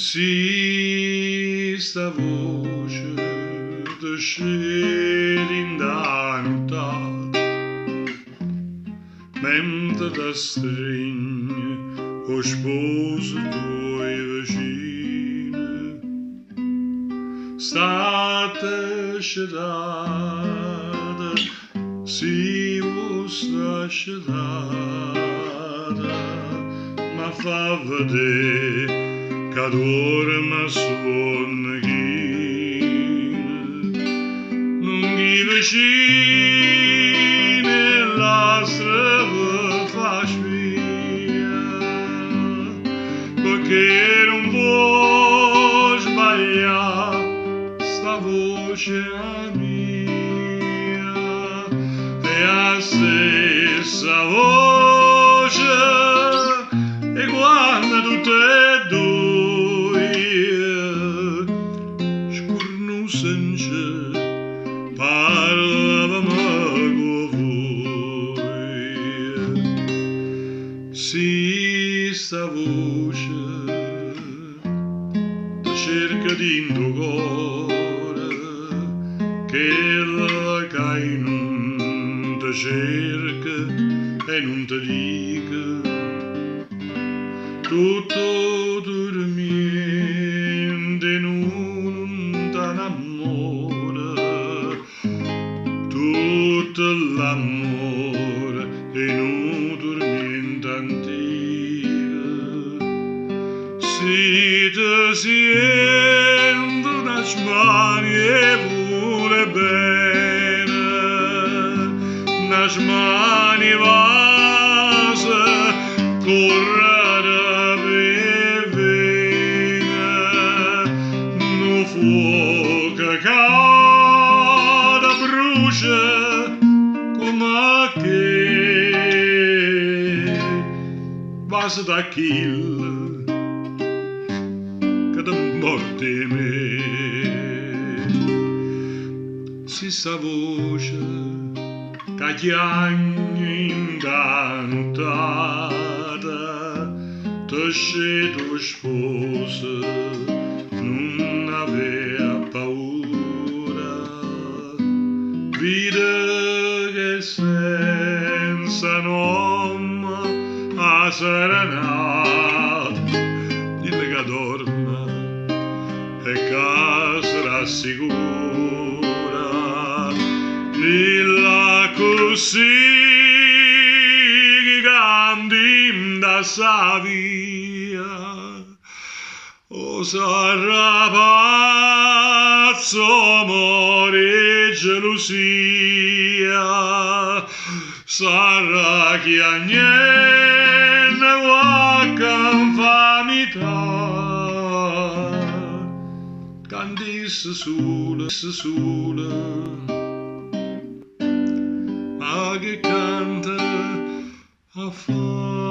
Sì, sta voce de scelin da notate, mentre da stringe o sposo tuoi vicini, state scelata, sì, vostra scelata, ma fa vedere che dorma sonnechina, non gli vicini la strada fa spia, perché non può sbagliare sta voce mia, è la stessa voce e guarda tutte e due, scornusence parlavamo con voi. Sì, sta voce cerca di indugare che la che non ti cerca e non ti dica tutto dormiente non t'annamora, tutto l'amore e non dormiente antica. Si te siento una smanie vuole bene, una smanie vasa correre bevena, no fuoco cade brucia come che vasa da kill da morte me. Si sa voce che chiagna indantata, te tuo sposo non aveva paura, vide che senza nome a serenata, dille che dorme e casa rassicura, dilla così che andim da sa via, o sarà pazzo amore e gelosia, sarà che a niente guacca infamità, candisse sola, ma che canta a fare.